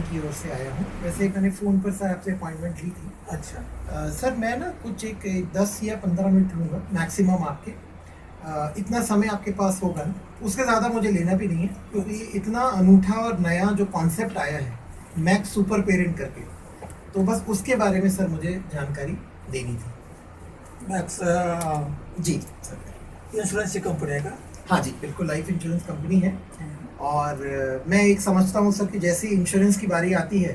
की ओर से आया हूँ। वैसे मैंने फ़ोन पर सर आपसे अपॉइंटमेंट ली थी। अच्छा। सर मैं ना कुछ एक 10 या 15 मिनट लूँगा मैक्सिमम आपके। इतना समय आपके पास होगा ना, उससे ज़्यादा मुझे लेना भी नहीं है, क्योंकि ये इतना अनूठा और नया जो कॉन्सेप्ट आया है मैक्स सुपर पेरेंट करके, तो बस उसके बारे में सर मुझे जानकारी देनी थी। मैक्स जी सर। इंश्योरेंस की कंपनी है का? हाँ जी, बिल्कुल लाइफ इंश्योरेंस कंपनी है। और मैं एक समझता हूँ सर कि जैसे ही इंश्योरेंस की बारी आती है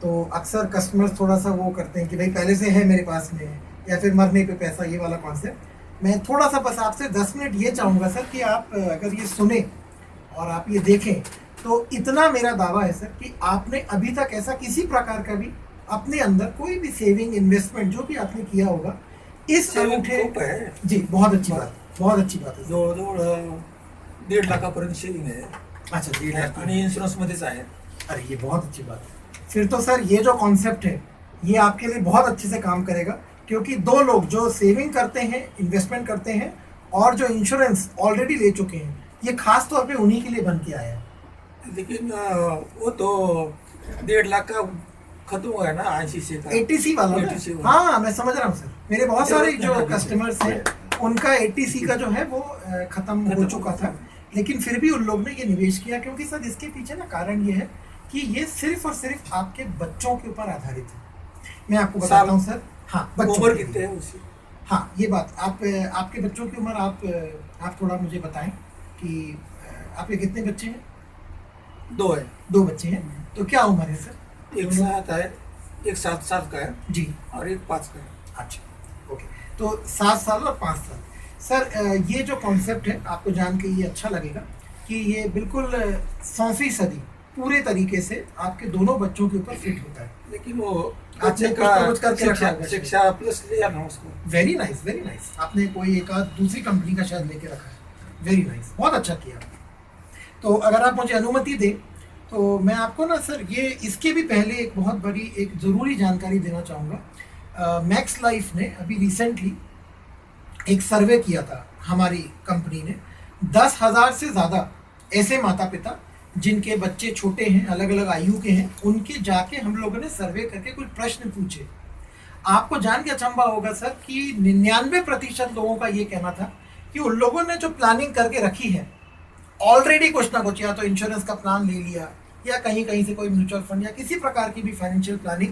तो अक्सर कस्टमर्स थोड़ा सा वो करते हैं कि भाई पहले से है मेरे पास में, या फिर मरने पे पैसा, ये वाला कॉन्सेप्ट। मैं थोड़ा सा बस आपसे 10 मिनट ये चाहूँगा सर कि आप अगर ये सुने और आप ये देखें, तो इतना मेरा दावा है सर कि आपने अभी तक ऐसा किसी प्रकार का भी अपने अंदर कोई भी सेविंग इन्वेस्टमेंट जो भी आपने किया होगा इस अनूठे। खूप आहे। जी बहुत अच्छी बात, बहुत अच्छी बात है सर। जवळजवळ 1.5 लाखापर्यंत सेविंग आहे अच्छा 1.5 लाख आणि इन्शुरन्समध्येच आहे। अरे ये बहुत अच्छी बात है। फिर तो सर ये जो कॉन्सेप्ट है ये आपके लिए बहुत अच्छे से काम करेगा, क्योंकि दो लोग जो सेविंग करते हैं, इन्वेस्टमेंट करते हैं और जो इंश्योरेंस ऑलरेडी ले चुके हैं, ये खास तौर पे उन्हीं के लिए बन के आया है। लेकिन वो तो 1.5 लाख का खत्म हुआ है ना 80 से का। एटीसी वाला ना? 80 वाला। हाँ मैं समझ रहा हूँ सर, मेरे बहुत सारे जो हाँ, कस्टमर्स हैं उनका एटीसी का जो है वो खत्म हो चुका था, लेकिन फिर भी उन लोग ने ये निवेश किया, क्योंकि सर इसके पीछे ना कारण ये है कि ये सिर्फ और सिर्फ आपके बच्चों के ऊपर आधारित है। मैं आपको बताता हूँ सर। हाँ बच्चों उम्र के कितने लिए। है उसकी? हाँ ये बात आप आपके बच्चों की उम्र आप थोड़ा मुझे बताएं कि आपके कितने बच्चे हैं? 2 है। 2 बच्चे हैं, तो क्या उम्र है सर? एक 7 है, एक 7 साल का है जी और एक 5 का है। अच्छा ओके, तो 7 साल और 5 साल। सर ये जो कॉन्सेप्ट है आपको जान के ये अच्छा लगेगा कि ये बिल्कुल 100% पूरे तरीके से आपके दोनों बच्चों के ऊपर फिट होता है। लेकिन वो आपने बच्चे कुछ का तो कुछ करके रखा शिक्षा होगा। शिक्षा प्लस लिया ना उसको। Very nice, very nice. आपने कोई एक आध दूसरी कंपनी का शायद लेके रखा है। वेरी नाइस, बहुत अच्छा किया। तो अगर आप मुझे अनुमति दें तो मैं आपको ना सर ये इसके भी पहले एक बहुत बड़ी एक ज़रूरी जानकारी देना चाहूँगा। मैक्स लाइफ ने अभी रिसेंटली एक सर्वे किया था हमारी कंपनी ने। 10,000 से ज़्यादा ऐसे माता पिता जिनके बच्चे छोटे हैं, अलग अलग आयु के हैं, उनके जाके हम लोगों ने सर्वे करके कुछ प्रश्न पूछे। आपको जान के अचंभा होगा सर कि 99% लोगों का ये कहना था कि उन लोगों ने जो प्लानिंग करके रखी है ऑलरेडी कुछ ना कुछ, या तो इंश्योरेंस का प्लान ले लिया या कहीं कहीं से कोई म्यूचुअल फंड या किसी प्रकार की भी फाइनेंशियल प्लानिंग,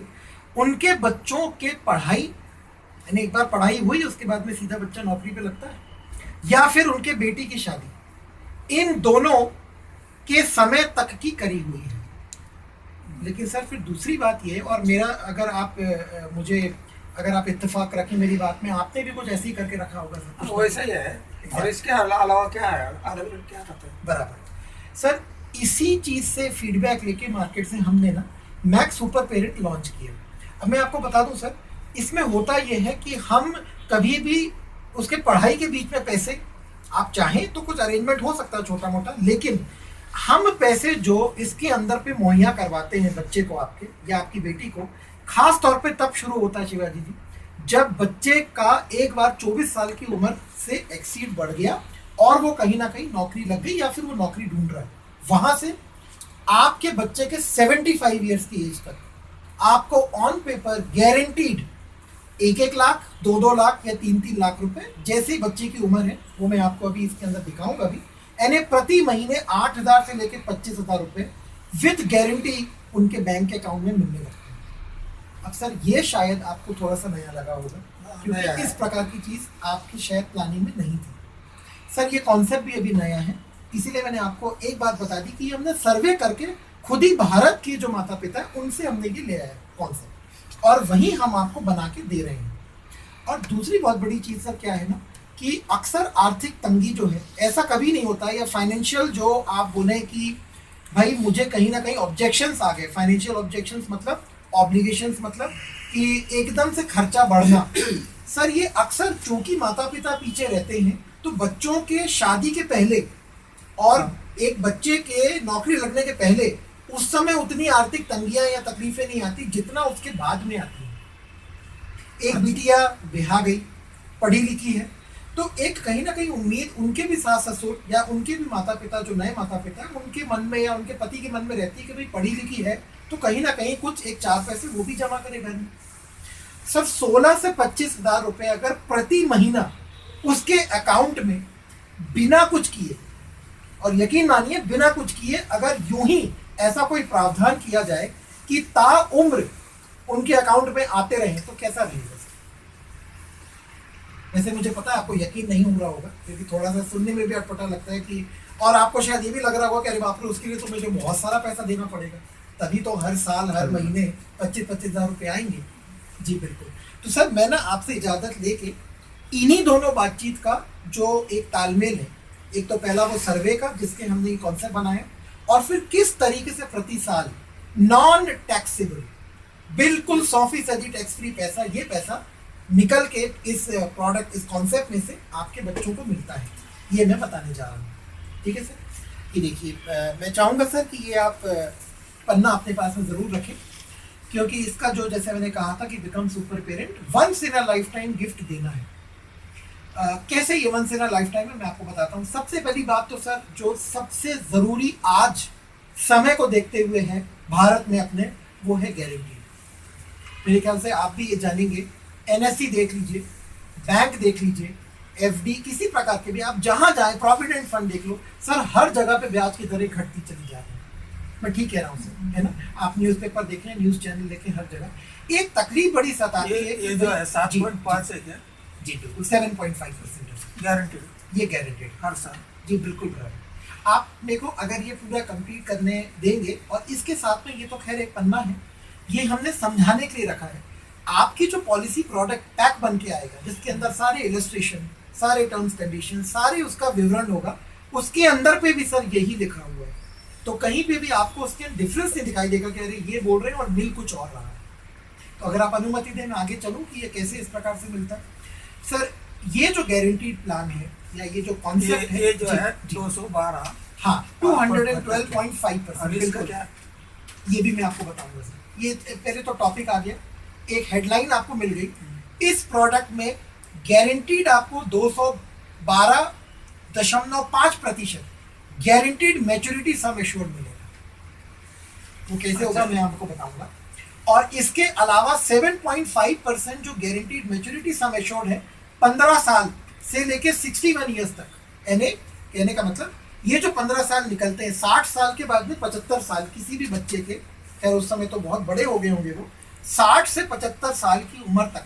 उनके बच्चों के पढ़ाई, यानी एक बार पढ़ाई हुई उसके बाद में सीधा बच्चा नौकरी पे लगता है, या फिर उनके बेटी की शादी, इन दोनों के समय तक की करी हुई है। लेकिन सर फिर दूसरी बात ये, और मेरा अगर आप मुझे अगर आप इत्तेफाक रखें मेरी बात में, आपने भी कुछ ऐसे ही करके रखा होगा सर? हाँ, वैसा ही है। और इसके अलावा क्या है, अलग अलग क्या करते हैं? बराबर सर, इसी चीज से फीडबैक लेके मार्केट से हमने ना मैक्स सुपर पेरेंट लॉन्च किया। अब मैं आपको बता दूं सर, इसमें होता यह है कि हम कभी भी उसके पढ़ाई के बीच में पैसे, आप चाहें तो कुछ अरेंजमेंट हो सकता है छोटा मोटा, लेकिन हम पैसे जो इसके अंदर पे मुहैया करवाते हैं बच्चे को, आपके या आपकी बेटी को, खास तौर पे तब शुरू होता है शिवाजी जी, जब बच्चे का एक बार 24 साल की उम्र से एक्सीड बढ़ गया और वो कहीं ना कहीं नौकरी लग गई या फिर वो नौकरी ढूंढ रहा है। वहां से आपके बच्चे के 75 ईयर्स की एज तक आपको on paper guaranteed 1-1 lakh, 2-2 lakh या 3-3 लाख रुपए, जैसे बच्चे की उम्र है वो मैं आपको अभी इसके अंदर दिखाऊंगा भी, यानी प्रति महीने 8,000 से लेकर 25,000 रुपए विद गारंटी उनके बैंक अकाउंट में मिलने लगते हैं। अब सर ये शायद आपको थोड़ा सा नया लगा होगा, क्योंकि इस प्रकार की चीज आपकी शायद प्लानिंग में नहीं थी। सर ये कॉन्सेप्ट भी अभी नया है, इसीलिए मैंने आपको एक बात बता दी कि हमने सर्वे करके खुद ही भारत के जो माता पिता है उनसे हमने ये ले आया कॉन्सेप्ट, और वही हम आपको बना के दे रहे हैं। और दूसरी बहुत बड़ी चीज सर क्या है ना, कि अक्सर आर्थिक तंगी जो है, ऐसा कभी नहीं होता, या फाइनेंशियल जो आप बोले कि भाई मुझे कहीं ना कहीं ऑब्जेक्शंस आ गए, फाइनेंशियल ऑब्जेक्शंस मतलब ऑब्लिगेशंस, मतलब कि एकदम से खर्चा बढ़ना। सर ये अक्सर चूंकि माता पिता पीछे रहते हैं, तो बच्चों के शादी के पहले और एक बच्चे के नौकरी लगने के पहले उस समय उतनी आर्थिक तंगियां या तकलीफें नहीं आती जितना उसके बाद में आती है। एक बिटिया बिहा गई, पढ़ी लिखी है, तो एक कहीं ना कहीं उम्मीद उनके भी सास ससुर या उनके भी माता पिता, जो नए माता पिता, उनके मन में या उनके पति के मन में रहती है कि भाई पढ़ी लिखी है तो कहीं ना कहीं कुछ एक 4 पैसे वो भी जमा करे घर में। सर 16 से 25 हजार रुपए अगर प्रति महीना उसके अकाउंट में बिना कुछ किए, और यकीन मानिए बिना कुछ किए, अगर यूं ही ऐसा कोई प्रावधान किया जाए कि ताउम्र उनके अकाउंट में आते रहे तो कैसा रहेगा? वैसे मुझे पता है आपको यकीन नहीं हो रहा होगा, क्योंकि थोड़ा सा सुनने में भी अटपटा लगता है कि, और आपको शायद ये भी लग रहा होगा कि अरे बाप रे, उसके लिए तो मुझे बहुत सारा पैसा देना पड़ेगा, तभी तो हर साल हर महीने 25-25 हजार रुपये आएंगे। जी बिल्कुल। तो सर मैं ना आपसे इजाजत लेके इन्हीं दोनों बातचीत का जो एक तालमेल है, एक तो पहला वो सर्वे का जिसके हमने ये कॉन्सेप्ट बनाया, और फिर किस तरीके से प्रति साल नॉन टैक्सेबल, बिल्कुल 100% टैक्स फ्री पैसा, ये पैसा निकल के इस प्रोडक्ट, इस कॉन्सेप्ट में से आपके बच्चों को मिलता है, ये मैं बताने जा रहा हूँ। ठीक है सर। ये देखिए, मैं चाहूँगा सर कि ये आप पन्ना अपने पास में ज़रूर रखें, क्योंकि इसका जो, जैसे मैंने कहा था कि become super parent, once in a life time gift देना है। कैसे ये once in a life time है, मैं आपको बताता हूँ। सबसे पहली बात तो सर जो सबसे ज़रूरी आज समय को देखते हुए है भारत में अपने, वो है गारंटी। मेरे ख्याल से आप भी ये जानेंगे, एनएससी देख लीजिए, बैंक देख लीजिए, एफडी, किसी प्रकार के भी आप जहां जाएं, प्रोविडेंट फंड देख लो सर, हर जगह पे ब्याज की दरें घटती चली जा रही है। मैं ठीक कह रहा हूँ सर, है ना? आप न्यूज़पेपर देखें, न्यूज़ चैनल देखें, हर जगह एक तकरीब बड़ी सताती है। ये जो है 7.5 है क्या? जी बिल्कुल, 7.5% गारंटेड, ये गारंटेड हर साल। जी बिल्कुल बराबर। आप मेरे को अगर ये पूरा कंप्लीट करने देंगे, और इसके साथ में ये तो खैर एक पन्ना है, ये हमने समझाने के लिए रखा है। आपकी जो पॉलिसी प्रोडक्ट पैक बन के आएगा, जिसके अंदर सारे इलस्ट्रेशन, सारे टर्म्स कंडीशन, सारे उसका विवरण होगा, उसके अंदर पे भी सर यही लिखा हुआ है। तो कहीं पे भी आपको उसके डिफरेंस नहीं दिखाई देगा कि अरे ये बोल रहे हैं और मिल कुछ और रहा है। तो अगर आप अनुमति दें, मैं आगे चलूँ कि ये कैसे इस प्रकार से मिलता है। सर ये जो गारंटीड प्लान है, या ये जो कॉन्सेप्ट है, ये जो है 212, हाँ 212.5%, बिल्कुल। क्या? ये भी मैं आपको बताऊंगा सर। ये पहले तो टॉपिक आ गया, एक हेडलाइन आपको मिल गई। इस प्रोडक्ट में गारंटीड आपको 212.5% गारंटीड मैच्योरिटी सम एश्योर्ड मिलेगा। वो कैसे होगा मैं आपको बताऊंगा। और इसके अलावा 7.5% जो गारंटीड मैच्योरिटी सम एश्योर्ड है 15 साल से लेके 61 ईयर्स तक, यानी कहने का मतलब ये जो 15 साल निकलते हैं, 60 साल के बाद में 75 साल किसी भी बच्चे के, खैर उस समय तो बहुत बड़े हो गए होंगे वो, 60 से 75 साल की उम्र तक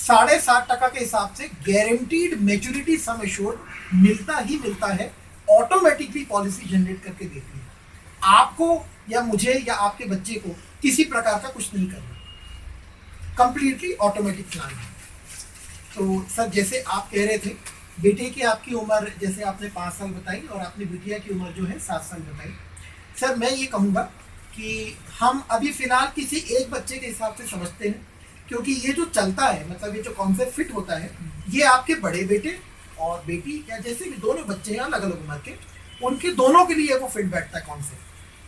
7.5% के हिसाब से गारंटीड मैच्योरिटी सम एश्योर्ड मिलता ही मिलता है। ऑटोमेटिकली पॉलिसी जनरेट करके देती है, आपको या मुझे या आपके बच्चे को किसी प्रकार का कुछ नहीं करना, कंप्लीटली ऑटोमेटिक प्लान है। तो सर जैसे आप कह रहे थे, बेटे की आपकी उम्र जैसे आपने 5 साल बताई, और आपने बिटिया की उम्र जो है 7 साल बताई। सर मैं ये कहूँगा कि हम अभी फिलहाल किसी एक बच्चे के हिसाब से समझते हैं, क्योंकि ये जो चलता है, मतलब ये जो कॉन्सेप्ट फिट होता है, ये आपके बड़े बेटे और बेटी, या जैसे भी दोनों बच्चे हैं अलग अलग उम्र के, उनके दोनों के लिए वो फिट बैठता है कॉन्सेप्ट।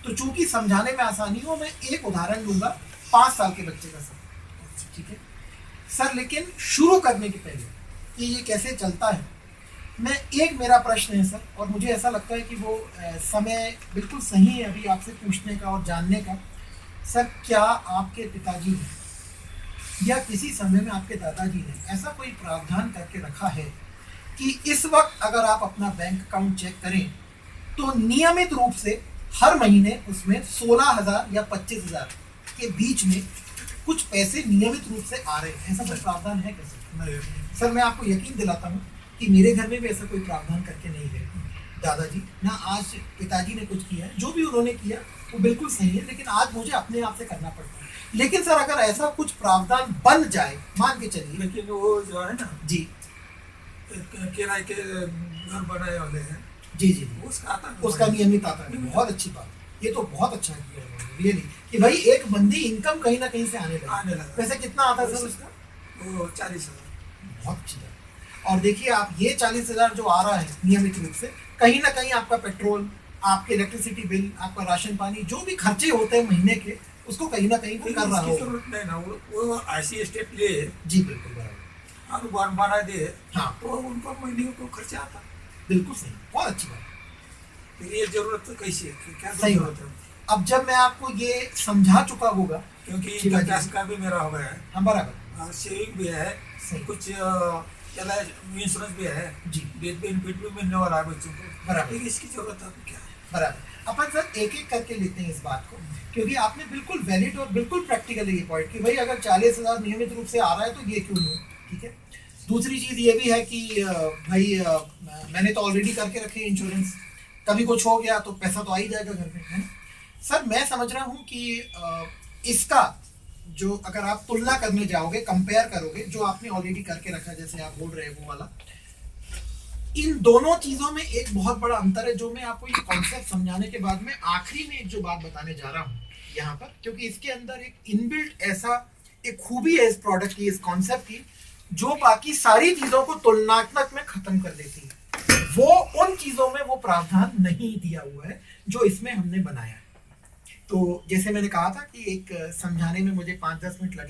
तो चूंकि समझाने में आसानी हो, मैं एक उदाहरण लूंगा 5 साल के बच्चे का सर, ठीक है सर। लेकिन शुरू करने के पहले कि ये कैसे चलता है, मैं एक मेरा प्रश्न है सर, और मुझे ऐसा लगता है कि वो समय बिल्कुल सही है अभी आपसे पूछने का और जानने का। सर क्या आपके पिताजी ने या किसी समय में आपके दादाजी ने ऐसा कोई प्रावधान करके रखा है कि इस वक्त अगर आप अपना बैंक अकाउंट चेक करें तो नियमित रूप से हर महीने उसमें 16,000 या 25,000 के बीच में कुछ पैसे नियमित रूप से आ रहे हैं? ऐसा कोई प्रावधान है कैसे? सर मैं आपको यकीन दिलाता हूँ कि मेरे घर में भी ऐसा कोई प्रावधान करके नहीं गए दादाजी ना। आज पिताजी ने कुछ किया है, जो भी उन्होंने किया वो बिल्कुल सही है, लेकिन आज मुझे अपने आप से करना पड़ता है। लेकिन सर अगर ऐसा कुछ प्रावधान बन जाए, मान के चलिए, लेकिन वो जो है ना जी, किराए के घर बनाए वाले हैं, जी जी, उसका नियमित आता है। बहुत अच्छी बात, ये तो बहुत अच्छा किया रियली, कि भाई एक बंदी इनकम कहीं ना कहीं से आने लगा। पैसे कितना आता है सर उसका? वो 40,000। बहुत अच्छी बात। और देखिए आप, ये 40,000 जो आ रहा है नियमित रूप से, कहीं ना कहीं आपका पेट्रोल, आपके इलेक्ट्रिसिटी बिल, आपका राशन पानी, जो भी खर्चे होते हैं महीने के, उसको कहीं ना कहीं वो कर रहा हो। जरूरत नहीं ना, वो ऐसी स्टेप ले, जी बिल्कुल बराबर, और बना दे, हाँ तो उनको महीने को खर्चा आता। बिल्कुल सही, बहुत अच्छी बात। ये जरूरत तो कैसी है, क्या सही जरूरत है? अब जब मैं आपको ये समझा चुका होगा, क्योंकि शिवा जी। कैश का भी मेरा हो गया है, हाँ बराबर, सेविंग भी है, सही। कुछ इंश्योरेंस भी है, जी डेथ बेनिफिट भी मिलने वाला है बच्चों को, बराबर। लेकिन इसकी जरूरत है तो क्या है। बराबर। अपन सर एक एक करके लेते हैं इस बात को, क्योंकि आपने बिल्कुल वैलिड और बिल्कुल प्रैक्टिकल ये पॉइंट कि भाई अगर 40,000 नियमित रूप से आ रहा है तो ये क्यों नहीं हो, ठीक है। दूसरी चीज ये भी है कि भाई मैंने तो ऑलरेडी करके रखे इंश्योरेंस, कभी कुछ हो गया तो पैसा तो आ ही जाएगा घर में, है ना। सर मैं समझ रहा हूँ कि इसका जो अगर आप तुलना करने जाओगे, कंपेयर करोगे, जो आपने ऑलरेडी करके रखा जैसे आप बोल रहे हैं वो वाला, इन दोनों चीजों में एक बहुत बड़ा अंतर है जो मैं आपको ये कॉन्सेप्ट समझाने के बाद में आखिरी में एक जो बात बताने जा रहा हूँ यहाँ पर, क्योंकि इसके अंदर एक इनबिल्ट ऐसा एक खूबी है इस प्रोडक्ट की, इस कॉन्सेप्ट की, जो बाकी सारी चीजों को तुलनात्मक में खत्म कर देती है। वो उन चीजों में वो प्रावधान नहीं दिया हुआ है जो इसमें हमने बनाया है। तो जैसे मैंने कहा था कि एक समझाने में मुझे 5-10 मिनट लगे।